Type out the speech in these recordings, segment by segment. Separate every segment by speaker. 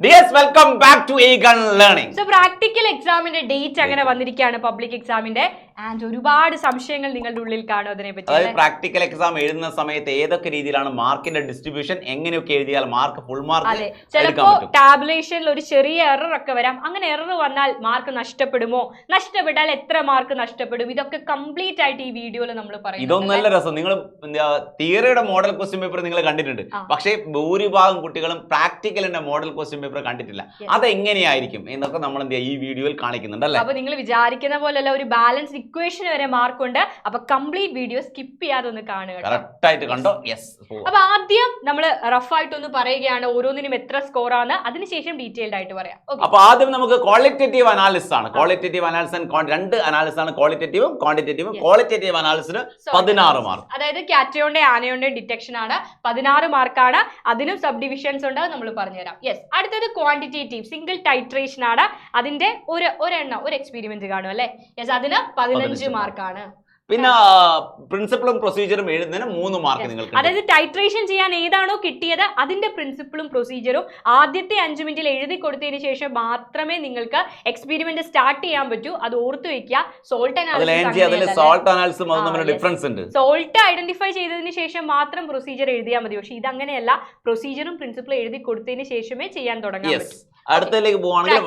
Speaker 1: Yes, welcome back to Eagle Learning.
Speaker 2: So practical examന്റെ date അങ്ങനെ വന്നിരിക്കുകയാണ് പബ്ലിക് എക്സാമിന്റെ ആൻഡ് ഒരുപാട് സംശയങ്ങൾ നിങ്ങളുടെ ഉള്ളിൽ കാണും അതിനെ പറ്റി.
Speaker 1: അതായത് പ്രാക്ടിക്കൽ എക്സാം എഴുതുന്ന സമയത്ത് ഏതൊക്കെ രീതിയിലാണ് മാർക്കിന്റെ ഡിസ്ട്രിബ്യൂഷൻ, എങ്ങനെയൊക്കെ എഴുതിയാൽ മാർക്ക് ഫുൾ മാർക്ക്
Speaker 2: ചിലപ്പോ ടാബുലേഷനിൽ ഒരു ചെറിയ എറർ ഒക്കെ വരാം. അങ്ങനെ എറർ വന്നാൽ മാർക്ക് നഷ്ടപ്പെടുമോ, നഷ്ടപ്പെട്ടാൽ എത്ര മാർക്ക് നഷ്ടപ്പെടും, ഇതൊക്കെ കംപ്ലീറ്റ് ആയിട്ട് ഈ വീഡിയോയിൽ നമ്മൾ പറയും.
Speaker 1: ഇതൊന്നും നല്ല രസം. നിങ്ങൾ തിയറിയുടെ മോഡൽ ക്വസ്റ്റ്യൻ പേപ്പർ നിങ്ങൾ കണ്ടിട്ടുണ്ട്, പക്ഷേ ഭൂരിഭാഗം കുട്ടികളും പ്രാക്ടിക്കലിന്റെ മോഡൽ ക്വസ്റ്റ്യൻ പേപ്പർ കണ്ടിട്ടില്ല. അതെങ്ങനെയായിരിക്കും എന്നൊക്കെ നമ്മൾ ഈ വീഡിയോയിൽ കാണിക്കുന്നുണ്ട് അല്ലേ.
Speaker 2: അപ്പൊ നിങ്ങൾ വിചാരിക്കുന്ന പോലെയല്ല, ഒരു ബാലൻസ് ഇക്വേഷൻ വരെ മാർക്ക് ഉണ്ട്. അപ്പൊ കംപ്ലീറ്റ് വീഡിയോ സ്കിപ്പ് ചെയ്യാതെ ഒന്ന് കാണുക.
Speaker 1: കറക്റ്റ് ആയിട്ട് കണ്ടോ? യെസ്.
Speaker 2: അപ്പൊ ആദ്യം നമ്മൾ റഫ് ആയിട്ടൊന്ന് പറയുകയാണ് ഓരോന്നിനും എത്ര സ്കോർ ആണ്, അതിനുശേഷം ഡീറ്റെയിൽഡ് ആയിട്ട് പറയാം.
Speaker 1: അപ്പൊ ആദ്യം നമുക്ക് ക്വാളിറ്റേറ്റീവ് അനാലിസിസ് ആണ്. ക്വാളിറ്റേറ്റീവ് അനാലിസിസ് രണ്ട് അനാലിസിസ് ആണ്, ക്വാളിറ്റേറ്റീവും ക്വാണ്ടിറ്റേറ്റീവും. Qualitative അനാലിസിന് 16 mark.
Speaker 2: അതായത് കാറ്റയോന്റെ ആനയോന്റെ ഡിറ്റക്ഷൻ ആണ്, 16 മാർക്കാണ്. അതിനും സബ് ഡിവിഷൻസ് ഉണ്ട്, നമ്മൾ പറഞ്ഞുതരാം. യെസ്. അടുത്തത് ക്വാണ്ടിറ്റേറ്റീവ് സിംഗിൾ ടൈട്രേഷൻ ആണ്. അതിന്റെ ഒരു എക്സ്പെരിമെന്റ് കാണും അല്ലെ. യെസ്, അതിന് 15 മാർക്കാണ്.
Speaker 1: പിന്നെ പ്രിൻസിപ്പളും പ്രൊസീജിയറും എഴുതുന്നതിന് 3 മാർക്ക് നിങ്ങൾക്ക്.
Speaker 2: അതായത് ടൈട്രേഷൻ ചെയ്യാൻ ഏതാണോ കിട്ടിയത് അതിന്റെ പ്രിൻസിപ്പളും പ്രൊസീജിയറും ആദ്യത്തെ 5 മിനിറ്റിൽ എഴുതി കൊടുത്തതിന് ശേഷം മാത്രമേ നിങ്ങൾക്ക് എക്സ്പെരിമെന്റ് സ്റ്റാർട്ട് ചെയ്യാൻ പറ്റൂ. അത് ഓർത്തു വെക്കുക. സോൾട്ട് ഐഡന്റിഫൈ ചെയ്തതിന് ശേഷം മാത്രം പ്രൊസീജിയർ എഴുതിയാൽ മതി. പക്ഷെ ഇതങ്ങനെയല്ല, പ്രൊസീജിയറും പ്രിൻസിപ്പളും എഴുതി കൊടുത്തതിന് ശേഷമേ ചെയ്യാൻ തുടങ്ങാൻ പറ്റൂ.
Speaker 1: അടുത്തതിലേക്ക് പോവാണെങ്കിൽ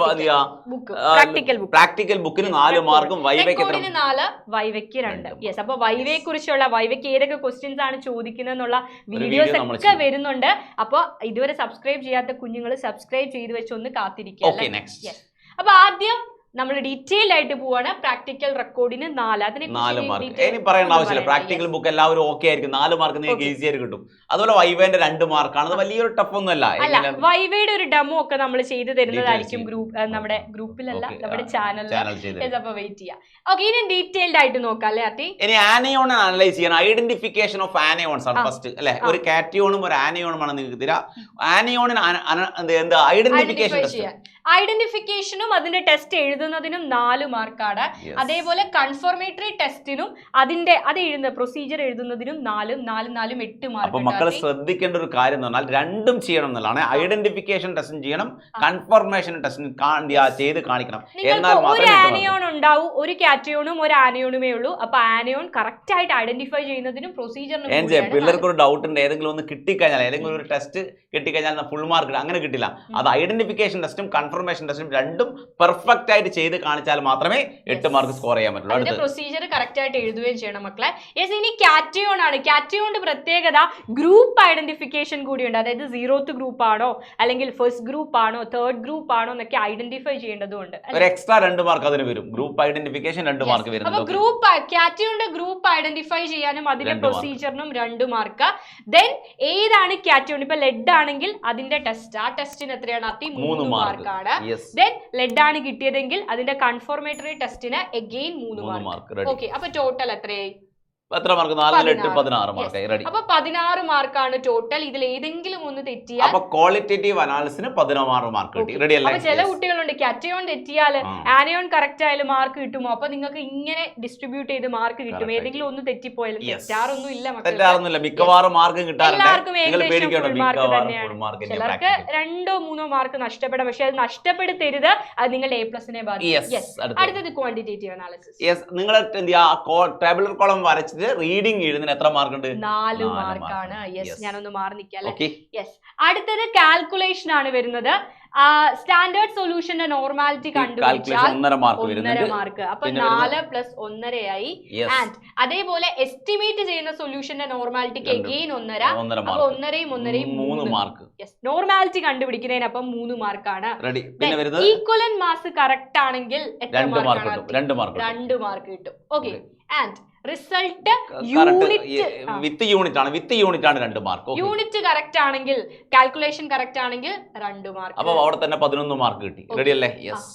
Speaker 1: പ്രാക്ടിക്കൽ ബുക്കിന് 4 മാർക്കും വൈവയ്ക്ക്
Speaker 2: 4, വൈവയ്ക്ക് 2. യെസ്. അപ്പൊ വൈവയെ കുറിച്ചുള്ള വൈവയ്ക്ക് ഏതൊക്കെ ക്വസ്റ്റ്യൻസ് ആണ് ചോദിക്കുന്നത് എന്നുള്ള വീഡിയോസ് ഒക്കെ വരുന്നുണ്ട്. അപ്പൊ ഇതുവരെ സബ്സ്ക്രൈബ് ചെയ്യാത്ത കുഞ്ഞുങ്ങൾ സബ്സ്ക്രൈബ് ചെയ്ത് വെച്ച് ഒന്ന് കാത്തിരിക്കുക. അപ്പൊ ആദ്യം നമ്മൾ ഡീറ്റെയിൽഡ് ആയിട്ട് പോവാണ്. പ്രാക്ടിക്കൽ റെക്കോർഡിന് 4
Speaker 1: മാർക്ക്. ഇനി പറയേണ്ട ആവശ്യമില്ല. പ്രാക്ടിക്കൽ ബുക്ക് എല്ലാവരും ഓക്കെ ആയിരിക്കും. 4 മാർക്ക് നിങ്ങൾക്ക് ഈസി ആയിട്ട് കിട്ടും. അതുപോലെ വൈവേന്റെ 2 മാർക്കാണ്. അത് വലിയൊരു ടഫ് ഒന്നും അല്ല.
Speaker 2: വൈവയുടെ ഒരു ഡെമോ ഒക്കെ നമ്മൾ ചെയ്ത് തരുന്നതായിരിക്കും നമ്മുടെ ഗ്രൂപ്പിലല്ല, നമ്മുടെ ചാനലിൽ. അപ്പൊ വെയിറ്റ് ചെയ്യാം. ഓക്കെ, ഇനി ഡീറ്റെയിൽഡ് ആയിട്ട് നോക്കാം അല്ലേ അത്തി.
Speaker 1: ഇനി ആനയോൺ അനലൈസ് ചെയ്യണം. ഐഡന്റിഫിക്കേഷൻ ഓഫ് ആനയോൺസ് ആണ് ഫസ്റ്റ് അല്ലെ. ഒരു കാറ്റയോണും ഒരു ആനയോണുമാണ് നിങ്ങൾക്ക് തരാം. ആനയോണിന്
Speaker 2: ഐഡന്റിഫിക്കേഷനും അതിന്റെ ടെസ്റ്റ് എഴുതുന്നതിനും 4 മാർക്കാണ്. അതേപോലെ കൺഫർമേറ്ററി ടെസ്റ്റിനും അത് എഴുതുന്ന പ്രൊസീജിയർ എഴുതുന്നതിനും 4 8 മാർക്ക്.
Speaker 1: അപ്പൊ മക്കൾ ശ്രദ്ധിക്കേണ്ട ഒരു കാര്യം എന്ന് പറഞ്ഞാൽ രണ്ടും ചെയ്യണം എന്നുള്ളതാണ്. ഐഡന്റിഫിക്കേഷൻ ടെസ്റ്റും ചെയ്യണം, കൺഫർമേഷൻ ടെസ്റ്റും ചെയ്ത് കാണിക്കണം. എന്നാൽ
Speaker 2: ഒരു ആനയോൺ ഉണ്ടാവും, ഒരു കാറ്റയോണും ഒരു ആനയോണുമേ ഉള്ളൂ. അപ്പൊ ആനയോൺ കറക്റ്റ് ആയിട്ട് ഐഡന്റിഫൈ ചെയ്യുന്നതിനും പ്രൊസീജിയറിനും.
Speaker 1: പിള്ളേർക്ക് ഒരു ഡൗട്ട് ഉണ്ട്, ഏതെങ്കിലും ഒന്ന് കിട്ടിക്കഴിഞ്ഞാൽ, ഏതെങ്കിലും ഒരു ടെസ്റ്റ് കിട്ടിക്കഴിഞ്ഞാൽ ഫുൾ മാർക്ക് അങ്ങനെ കിട്ടില്ല. അത് ഐഡന്റിഫിക്കേഷൻ ടെസ്റ്റും കൺഫർമേഷൻ ടെസ്റ്റും രണ്ടും പെർഫെക്റ്റ് ആയിട്ട് ചെയ്ത് കാണിച്ചാൽ മാത്രമേ 8 മാർക്ക് സ്കോർ ചെയ്യാൻ പറ്റുള്ളൂ.
Speaker 2: അതിന്റെ പ്രൊസീജിയർ കറക്റ്റ് ആയിട്ട് എഴുതുകയും ചെയ്യണം മക്കളെ. യെസ്. ഇനി കാറ്റയോൺ ആണ്. കാറ്റയോണിന്റെ പ്രത്യേകത ഗ്രൂപ്പ് ഐഡന്റിഫിക്കേഷൻ കൂടിയുണ്ട്. അതായത് 0th ഗ്രൂപ്പ് ആണോ അല്ലെങ്കിൽ ഫസ്റ്റ് ഗ്രൂപ്പ് ആണോ 3rd ഗ്രൂപ്പ് ആണോ എന്നൊക്കെ ഐഡന്റിഫൈ ചെയ്യേണ്ടതുണ്ട്.
Speaker 1: ഒരു എക്സ്ട്രാ 2 മാർക്ക് അതിന് വരും. ഗ്രൂപ്പ് ഐഡന്റിഫിക്കേഷൻ 2 മാർക്ക് വരും.
Speaker 2: അപ്പൊ കാറ്റയോണിന്റെ ഗ്രൂപ്പ് ഐഡന്റിഫൈ ചെയ്യാനും അതിന്റെ പ്രൊസീജിയറിനും 2 മാർക്ക്. ദെൻ ഏതാണ് കാറ്റയോൺ, ഇപ്പൊ ലെഡ് ആണെങ്കിൽ അതിന്റെ ടെസ്റ്റ്, ആ ടെസ്റ്റിന് എത്രയാണ് അത്തി? 3 മാർക്കാണ്. ദെൻ ലെഡ് ആണ് കിട്ടിയതെങ്കിൽ അതിന്റെ കൺഫർമേറ്ററി ടെസ്റ്റിന് അഗെയിൻ 3 മാർക്ക്. ഓക്കെ, അപ്പൊ ടോട്ടൽ എത്രയായി?
Speaker 1: എത്ര മാർക്ക്? 4, 8, 16 മാർക്ക്. റെഡി.
Speaker 2: അപ്പൊ 16 മാർക്കാണ് ടോട്ടൽ. ഇതിൽ ഏതെങ്കിലും ഒന്ന് തെറ്റിയാൽ
Speaker 1: അപ്പൊ ക്വാളിറ്റേറ്റീവ് അനാലിസിന് 16 മാർക്ക് കിട്ടി. റെഡി അല്ലേ?
Speaker 2: അപ്പൊ ചില കുട്ടികളുണ്ട് കാറ്റയോൺ തെറ്റിയാൽ ആനയോൺ കറക്റ്റ് ആയാലും മാർക്ക് കിട്ടുമോ? അപ്പൊ നിങ്ങൾക്ക് ഇങ്ങനെ ഡിസ്ട്രിബ്യൂട്ട് ചെയ്ത് മാർക്ക് കിട്ടും. ഏതെങ്കിലും ഒന്ന് തെറ്റിപ്പോയാലും തെറ്റാറൊന്നും ഇല്ല മക്കളെ,
Speaker 1: മിക്കവാറും മാർക്ക് കിട്ടാറുണ്ട്.
Speaker 2: എല്ലാവർക്കും ഏകദേശം ഫുൾ മാർക്ക് തന്നെയാണ്. ചിലർക്ക് 2 3 മാർക്ക് നഷ്ടപ്പെടാം. പക്ഷെ അത് നഷ്ടപ്പെടുത്തരുത്, അത് നിങ്ങളുടെ A+നെ ബാധിക്കും. അടുത്തത് ക്വാണ്ടിറ്റേറ്റീവ് അനാലിസിസ്.
Speaker 1: നിങ്ങൾ ടേബിളർ കോളം വരച്ച് റീഡിംഗ് എഴുതുന്നതിന് എത്ര മാർക്ക് ഉണ്ട്?
Speaker 2: 4 മാർക്കാണ്. യെസ്, ഞാനൊന്ന് മാറി നിൽക്കാം. യെസ്. അടുത്തത് കാൽക്കുലേഷൻ ആണ് വരുന്നത്. സ്റ്റാൻഡേർഡ് സൊല്യൂഷന്റെ നോർമാലിറ്റി കണ്ടുപിടിച്ചാൽ 1.5 മാർക്ക്. അപ്പൊ 4 + 1.5 ആയി. ആൻഡ് അതേപോലെ എസ്റ്റിമേറ്റ് ചെയ്യുന്ന സൊല്യൂഷന്റെ നോർമാലിറ്റിക്ക് അഗെയിൻ 1.5. അപ്പൊ 1.5 3 മാർക്ക്. യെസ്, നോർമാലിറ്റി കണ്ടുപിടിക്കുന്നതിനപ്പം 3 മാർക്കാണ്. ഈക്വലന്റ് മാസ് കറക്റ്റ് ആണെങ്കിൽ എത്ര മാർക്കാണ്? 2 മാർക്ക് കിട്ടും. Okay. And result
Speaker 1: with unit ആണ് 2 മാർക്ക്.
Speaker 2: യൂണിറ്റ് കറക്റ്റ് ആണെങ്കിൽ, കാൽക്കുലേഷൻ കറക്റ്റ് ആണെങ്കിൽ 2 മാർക്ക്.
Speaker 1: അപ്പൊ അവിടെ തന്നെ 11 മാർക്ക് കിട്ടി. റെഡി അല്ലേ? യെസ്.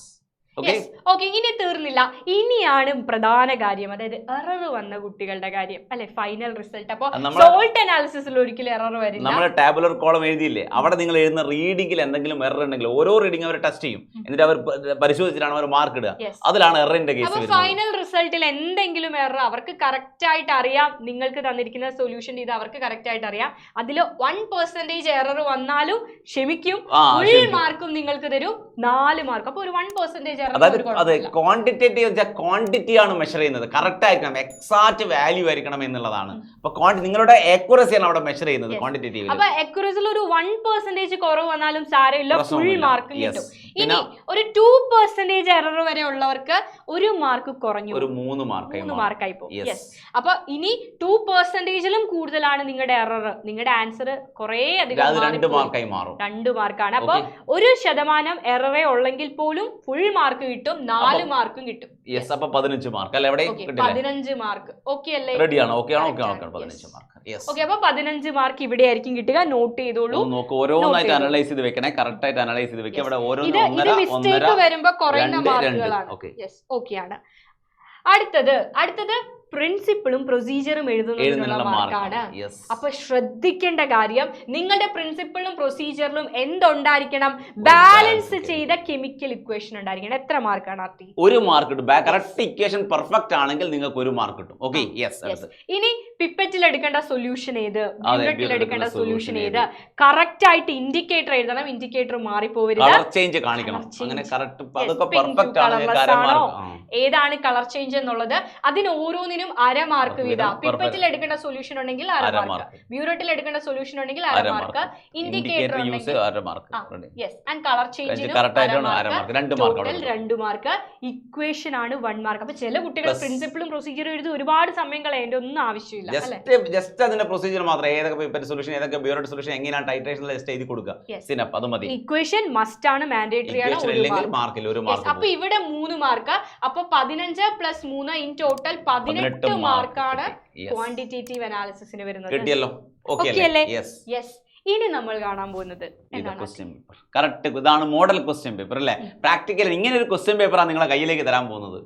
Speaker 2: ഓക്കെ, ഇനി തീർന്നില്ല. ഇനിയാണ് പ്രധാന കാര്യം, അതായത് എറർ വന്ന കുട്ടികളുടെ കാര്യം അല്ലെ, ഫൈനൽ റിസൾട്ട്. അപ്പൊ സോൾട്ട് അനാലിസിസിൽ ഒരിക്കലും എറർ വരില്ല.
Speaker 1: നമ്മൾ ടാബുലർ കോളം എഴുതിയില്ലേ, അവിടെ നിങ്ങൾ എഴുതുന്ന റീഡിംഗിൽ എന്തെങ്കിലും എറർ ഉണ്ടെങ്കിൽ ഓരോ റീഡിംഗ് അവർ ടെസ്റ്റ് ചെയ്യും, എന്നിട്ട് അവർ പരിശോധിച്ചിട്ടാണ് അവർ മാർക്ക് ഇടുക. അതിലാണ് എററിന്റെ കേസ്.
Speaker 2: അപ്പൊ ഫൈനൽ റിസൾട്ടിൽ എന്തെങ്കിലും എറർ അവർക്ക് കറക്റ്റ് ആയിട്ട് അറിയാം, നിങ്ങൾക്ക് തന്നിരിക്കുന്ന സൊല്യൂഷൻ ഇത് അവർക്ക് കറക്റ്റ് ആയിട്ട് അറിയാം. അതിൽ 1% എറർ വന്നാലും ക്ഷമിക്കും, ഫുൾ മാർക്കും നിങ്ങൾക്ക് തരും, 4 മാർക്ക്. അപ്പൊ ഒരു 1%
Speaker 1: അതായത് ക്വാണ്ടിറ്റേറ്റീവ് ക്വാണ്ടിറ്റി ആണ് മെഷർ ചെയ്യുന്നത്, കറക്റ്റ് ആയിരിക്കണം, എക്സാക്ട് വാല്യൂ ആയിരിക്കണം എന്നുള്ളതാണ്. അപ്പൊ നിങ്ങളുടെ ആക്യുറസിയാണ് അവിടെ മെഷർ ചെയ്യുന്നത് ക്വാണ്ടിറ്റേറ്റീവ്.
Speaker 2: അപ്പൊ ആക്യുറസിയിൽ ഒരു 1% കുറവ് വന്നാലും സാരമില്ല, ഫുൾ മാർക്ക് കിട്ടും. ഇനി ഒരു 2% എറർ വരെ ഉള്ളവർക്ക് 1 മാർക്ക് കുറഞ്ഞു,
Speaker 1: ഒരു 3
Speaker 2: മാർക്കായി പോകും. അപ്പൊ ഇനി 2%ലും കൂടുതലാണ് നിങ്ങളുടെ എറർ, നിങ്ങളുടെ ആൻസർ കുറെ അധികം
Speaker 1: 2 മാർക്കായി മാറും.
Speaker 2: 2 മാർക്കാണ്. അപ്പൊ 1% എററേ ഉള്ളെങ്കിൽ പോലും ഫുൾ മാർക്ക് കിട്ടും, 4 മാർക്കും കിട്ടും.
Speaker 1: അപ്പൊ 15 മാർക്ക് അല്ലെ,
Speaker 2: 15 മാർക്ക്. ഓക്കെ അല്ലേ?
Speaker 1: റെഡിയാണ്? Okay 15 mark.
Speaker 2: ഓക്കെ, അപ്പൊ 15 മാർക്ക് ഇവിടെ ആയിരിക്കും കിട്ടുക. നോട്ട് ചെയ്തോളൂ.
Speaker 1: ഓരോന്നായിട്ട് അനലൈസ് ചെയ്ത് വെക്കണേ, കറക്റ്റ് ആയിട്ട് അനലൈസ് ചെയ്ത് വെക്കുക. ഇവിടെ
Speaker 2: ഇത് മിസ്റ്റേക്ക് വരുമ്പോ കുറയുന്ന മാർക്കുകളാണ്. ഓക്കെ ആണ്. അടുത്തത് പ്രിൻസിപ്പിളും പ്രൊസീജിയറും എഴുതുന്നതിനുള്ള മാർക്കാണ്. അപ്പൊ ശ്രദ്ധിക്കേണ്ട കാര്യം, നിങ്ങളുടെ പ്രിൻസിപ്പിളും പ്രൊസീജിയറിലും എന്തുണ്ടായിരിക്കണം? ബാലൻസ് ചെയ്ത കെമിക്കൽ ഇക്വേഷൻ ഉണ്ടായിരിക്കണം. എത്ര മാർക്കാണ് ആർട്ടി?
Speaker 1: 1 മാർക്ക് കിട്ടും. കറക്റ്റ് ഇക്വേഷൻ പെർഫെക്റ്റ് ആണെങ്കിൽ നിങ്ങൾക്ക് 1 മാർക്ക് കിട്ടും. ഓക്കെ,
Speaker 2: ഇനി പിപ്പറ്റിൽ എടുക്കേണ്ട സൊല്യൂഷൻ ഏത്, ബ്യൂററ്റിൽ എടുക്കേണ്ട സൊല്യൂഷൻ ഏത്, കറക്റ്റ് ആയിട്ട് ഇൻഡിക്കേറ്റർ എഴുതണം. ഇൻഡിക്കേറ്റർ മാറിപ്പോവരുത്,
Speaker 1: കളർ ചേഞ്ച് കാണിക്കണം. അങ്ങനെ കറക്റ്റ്
Speaker 2: ഏതാണ് കളർ ചേഞ്ച് എന്നുള്ളത്, അതിന് ഓരോന്നിനും 1/2 മാർക്ക് വീതം. പിപ്പറ്റിൽ എടുക്കേണ്ട സൊല്യൂഷൻ ഉണ്ടെങ്കിൽ 1/2 മാർക്ക്, ബ്യൂററ്റിൽ എടുക്കേണ്ട സൊല്യൂഷൻ ഉണ്ടെങ്കിൽ 1/2 മാർക്ക്, ഇൻഡിക്കേറ്റർ ഉണ്ടെങ്കിൽ ആൻഡ് കളർ ചേഞ്ചിനും 2 മാർക്ക്. ഇക്വേഷൻ ആണ് 1 മാർക്ക്. അപ്പൊ ചില കുട്ടികൾ പ്രിൻസിപ്പിളും പ്രൊസീജിയറും എഴുതി ഒരുപാട് സമയം കളയേണ്ട ഒന്നും ആവശ്യമില്ല.
Speaker 1: ജസ്റ്റ് അതിന്റെ പ്രൊസീജിയർ മാത്രം, ഏതൊക്കെ പിപ്പറ്റ് സൊല്യൂഷൻ ഏതൊക്കെ ബ്യൂററ്റ് സൊല്യൂഷൻ എങ്ങനെയാണ് ടൈട്രേഷൻ ലിസ്റ്റ് എഴുതി കൊടുക്കുക. അത് മതി.
Speaker 2: ഇക്വേഷൻ മസ്റ്റ് ആണ്, മാൻഡേറ്ററി ആണ്.
Speaker 1: 1 മാർക്ക്.
Speaker 2: അപ്പൊ ഇവിടെ 3 മാർക്ക്. അപ്പൊ 15 + 3 ഇൻ ടോട്ടൽ 18 മാർക്കാണ് ക്വാണ്ടിറ്റേറ്റീവ് അനാലിസിസിന് വരുന്നത്. ഇനി നമ്മൾ കാണാൻ പോകുന്നത്
Speaker 1: കറക്റ്റ് ഇതാണ് മോഡൽ ക്വസ്റ്റ്യൻ പേപ്പർ അല്ലേ. പ്രാക്ടിക്കൽ ഇങ്ങനെ ഒരു ക്വസ്റ്റ്യൻ പേപ്പറാണ് നിങ്ങളെ കയ്യിലേക്ക് തരാൻ പോകുന്നത്.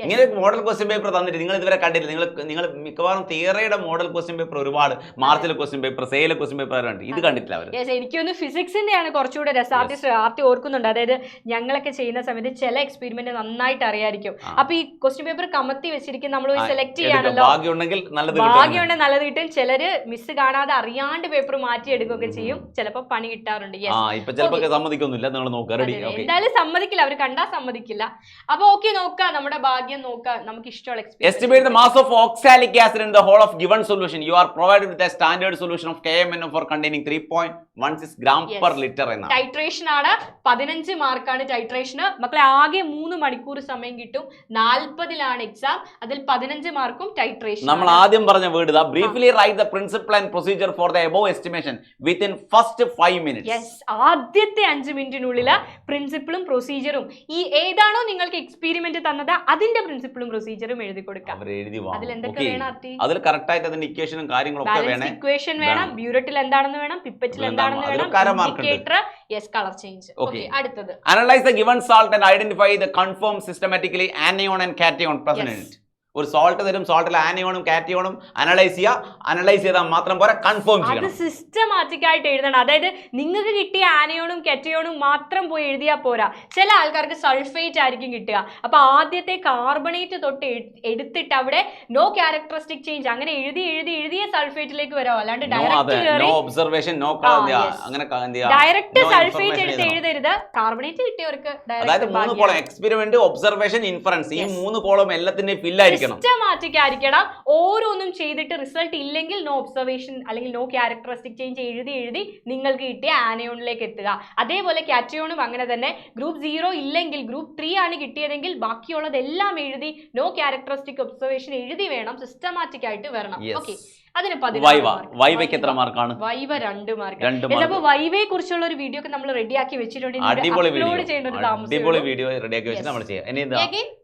Speaker 1: ഇങ്ങനെ മോഡൽ ക്വസ്റ്റ്യൻ പേപ്പർ തന്നിട്ട് നിങ്ങൾ ഇതുവരെ കണ്ടില്ല. നിങ്ങൾ മിക്കവാറും തിയറിയുടെ മോഡൽ ക്വസ്റ്റ്യൻ പേപ്പർ ഒരുപാട്, മാർച്ചിലെ ക്വസ്റ്റ്യൻ പേപ്പർ, സെയിലെ ക്വസ്റ്റ്യൻ പേപ്പർ ഉണ്ട്, ഇത് കണ്ടിട്ടില്ല അവർ.
Speaker 2: എനിക്കൊന്ന് ഫിസിക്സിന്റെയാണ് കുറച്ചുകൂടെ ആർട്ടി ഓർക്കുന്നുണ്ട്. അതായത് ഞങ്ങളൊക്കെ ചെയ്യുന്ന സമയത്ത് ചില എക്സ്പെരിമെന്റ് നന്നായിട്ട് അറിയായിരിക്കും. അപ്പൊ ഈ ക്വസ്റ്റ്യൻ പേപ്പർ കമത്തി വെച്ചിരിക്കും, നമ്മൾ സെലക്ട് ചെയ്യാനല്ലോ.
Speaker 1: ഭാഗ്യമുണ്ടെങ്കിൽ നല്ലത്
Speaker 2: കിട്ടും. ചിലര് മിസ് കാണാതെ അറിയാണ്ട് പേപ്പർ മാറ്റി എടുക്കുകയൊക്കെ ചെയ്യും. ചിലപ്പോ പണി കിട്ടാറുണ്ട്. എന്തായാലും സമ്മതിക്കില്ല, അവർ കണ്ടാൽ സമ്മതിക്കില്ല. അപ്പൊ ഓക്കെ, നോക്കാം നമ്മുടെ ഭാഗ്യം നോക്കാം, നമുക്ക് ഇഷ്ടമുള്ള
Speaker 1: estimate the mass of oxalic acid in the whole of given solution. You are provided with a standard solution of KMnO4 containing 3.16 gram per liter എന്നാണ്.
Speaker 2: ടൈട്രേഷൻ ആണ്. 15 മാർക്കാണ് ടൈട്രേഷന്. മക്കളെ ആകെ 3 മണിക്കൂർ സമയം കിട്ടും. 40ലാണ് എക്സാം. അതിൽ 15 മാർക്കും ടൈട്രേഷൻ.
Speaker 1: നമ്മൾ ആദ്യം പറഞ്ഞ വേർഡ് ഇതാ, briefly write the principle and procedure for the above estimation within first 5 minutes.
Speaker 2: ആദ്യത്തെ 5 മിനിറ്റിനുള്ളിൽ പ്രിൻസിപ്പിളും പ്രൊസീജിയറും ഈ ഏതാണോ നിങ്ങൾക്ക് എക്സ്പെരിമെന്റ് തന്നത് അതിന്റെ പ്രിൻസിപ്പിളും പ്രൊസീജിയറും എഴുതി കൊടുക്കാം.
Speaker 1: അതിൽ കറക്റ്റ് ആയിട്ട് അതിന്റെ ഇക്വേഷനും കാര്യങ്ങളൊക്കെ വേണം.
Speaker 2: ഇക്വേഷൻ വേണം, ബ്യൂററ്റിൽ എന്താണെന്ന് വേണം, പിപ്പറ്റിൽ എന്താണെന്ന് വേണം, ഇൻഡിക്കേറ്റർ, കളർ ചേഞ്ച്. അടുത്തത്
Speaker 1: analyse the given salt and identify the confirm systematically anion and cation present in it. ഒരു സോൾട്ട് തരും, സോൾട്ടിൽ ആനയോണും കാറ്റയോണും അനലൈസ് ചെയ്താൽ മാത്രം പോരാ, കൺഫേം ചെയ്യണം.
Speaker 2: അത് സിസ്റ്റമാറ്റിക് ആയിട്ട് എഴുതണം. അതായത് നിങ്ങൾക്ക് കിട്ടിയ ആനയോണും കാറ്റയോണും മാത്രം പോയി എഴുതിയാൽ പോരാ. ചില ആൾക്കാർക്ക് സൾഫേറ്റ് ആയിരിക്കും കിട്ടുക. അപ്പൊ ആദ്യത്തെ കാർബണേറ്റ് തൊട്ട് എടുത്തിട്ട് അവിടെ നോ ക്യാരക്ടറിസ്റ്റിക് ചേഞ്ച് അങ്ങനെ എഴുതിയ സൾഫേറ്റിലേക്ക് വരാം. അല്ലാണ്ട് ഡയറക്റ്റ് സൾഫേറ്റ് എടുത്ത് എഴുതരുത്. കാർബണേറ്റ് കിട്ടിയവർക്ക്
Speaker 1: എക്സ്പെരിമെന്റ്, ഒബ്സർവേഷൻ, ഇൻഫറൻസ്, ഈ 3 കോളം എല്ലാത്തിന്റെയും ഫില്ലായിരിക്കും.
Speaker 2: സിസ്റ്റമാറ്റിക് ആയിരിക്കണം. ഓരോന്നും ചെയ്തിട്ട് റിസൾട്ട് ഇല്ലെങ്കിൽ നോ ഒബ്സർവേഷൻ അല്ലെങ്കിൽ നോ ക്യാരക്ടറിസ്റ്റിക് ചേഞ്ച് എഴുതി നിങ്ങൾക്ക് കിട്ടിയ ആനയോണിലേക്ക് എത്തുക. അതേപോലെ കാറ്റയോണും അങ്ങനെ തന്നെ. ഗ്രൂപ്പ് 0 ഇല്ലെങ്കിൽ ഗ്രൂപ്പ് 3 ആണ് കിട്ടിയതെങ്കിൽ ബാക്കിയുള്ളതെല്ലാം എഴുതി നോ ക്യാരക്ടറിസ്റ്റിക് ഒബ്സർവേഷൻ എഴുതി വേണം. സിസ്റ്റമാറ്റിക് ആയിട്ട് വരണം. ഓക്കെ, അതിന്
Speaker 1: 15 എത്ര മാർക്കാണ്?
Speaker 2: Viva 2 mark. അപ്പൊ വൈവയെ കുറിച്ചുള്ള ഒരു വീഡിയോ ഒക്കെ നമ്മൾ റെഡിയാക്കി വെച്ചിട്ടുണ്ട്.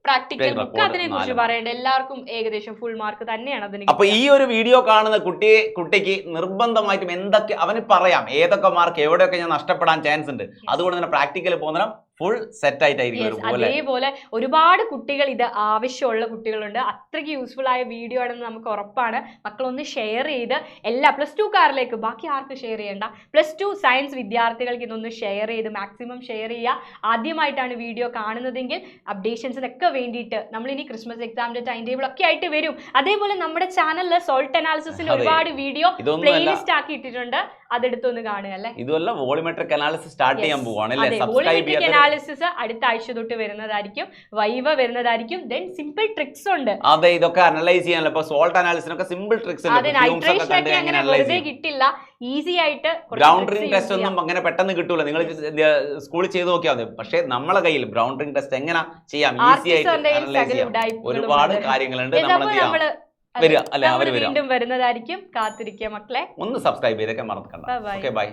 Speaker 2: പ്രാക്ടിക്കൽ ബുക്ക് അതിനെ കുറിച്ച് പറയേണ്ട എല്ലാവർക്കും ഏകദേശം ഫുൾ മാർക്ക് തന്നെയാണ് അതിന്.
Speaker 1: അപ്പൊ ഈ ഒരു വീഡിയോ കാണുന്ന കുട്ടിക്ക് നിർബന്ധമായിട്ടും എന്തൊക്കെ അവന് പറയാം, ഏതൊക്കെ മാർക്ക് എവിടെയൊക്കെ ഞാൻ നഷ്ടപ്പെടാൻ ചാൻസ് ഉണ്ട്. അതുകൊണ്ട് തന്നെ പ്രാക്ടിക്കൽ പോകുന്ന ഫുൾ സെറ്റ് ആയിട്ടായിരിക്കും
Speaker 2: അതേപോലെ ഒരുപാട് കുട്ടികൾ ഇത് ആവശ്യമുള്ള കുട്ടികളുണ്ട്. അത്രയ്ക്ക് യൂസ്ഫുൾ ആയ വീഡിയോ ആണെന്ന് നമുക്ക് ഉറപ്പാണ്. മക്കളൊന്ന് ഷെയർ ചെയ്ത് എല്ലാ +2കാരിലേക്ക്, ബാക്കി ആർക്ക് ഷെയർ ചെയ്യേണ്ട, +2 സയൻസ് വിദ്യാർത്ഥികൾക്ക് ഇതൊന്ന് ഷെയർ ചെയ്ത് മാക്സിമം ഷെയർ ചെയ്യുക. ആദ്യമായിട്ടാണ് വീഡിയോ കാണുന്നതെങ്കിൽ അപ്ഡേഷൻസിനൊക്കെ വേണ്ടിയിട്ട് നമ്മൾ ഇനി ക്രിസ്മസ് എക്സാമിന്റെ ടൈം ടേബിൾ ഒക്കെ ആയിട്ട് വരും. അതേപോലെ നമ്മുടെ ചാനലിൽ സോൾട്ട് അനാലിസിന്റെ ഒരുപാട് വീഡിയോ പ്ലേലിസ്റ്റ് ആക്കി ഇട്ടിട്ടുണ്ട്. അതെടുത്തൊന്ന് കാണുക അല്ലേ.
Speaker 1: ഇതുവല്ല വോളിമെട്രിക് അനാലിസിസ് സ്റ്റാർട്ട് ചെയ്യാൻ പോവാണ്.
Speaker 2: വോളിമെട്രിക് അനാലിസിസ് അടുത്ത ആഴ്ച തൊട്ട് വരുന്നതായിരിക്കും. വൈവ വരുന്നതായിരിക്കും. ദെൻ സിമ്പിൾ ട്രിക്സ് ഉണ്ട്.
Speaker 1: അതെ, ഇതൊക്കെ അനലൈസ് ചെയ്യാനല്ലോ. ഇപ്പൊ സോൾട്ട് അനാലിസിനൊക്കെ സിമ്പിൾ ട്രിക്സ് ഉണ്ട്.
Speaker 2: നൈട്രേഷനൊക്കെ അങ്ങനെ വെറുതെ കിട്ടില്ല, ഈസി ആയിട്ട്.
Speaker 1: ഗ്രൗണ്ട് റിംഗ് ടെസ്റ്റ് ഒന്നും അങ്ങനെ പെട്ടെന്ന് കിട്ടൂല. നിങ്ങൾ സ്കൂളിൽ ചെയ്ത് നോക്കിയാൽ മതി. പക്ഷെ നമ്മളെ കയ്യിൽ ഗ്രൗണ്ട് റിംഗ് ടെസ്റ്റ് എങ്ങനെ ചെയ്യാം, ഈസി ആയിട്ട് അനലൈസ് ചെയ്യാം. ഒരുപാട് കാര്യങ്ങളുണ്ട്. നമ്മൾ വരിക അല്ലെ, അവർ വരും.
Speaker 2: വീണ്ടും വരുന്നതായിരിക്കും. കാത്തിരിക്കുക മക്കളെ.
Speaker 1: ഒന്ന് സബ്സ്ക്രൈബ് ചെയ്തൊക്കെ മറക്കണ്ട. Okay, by.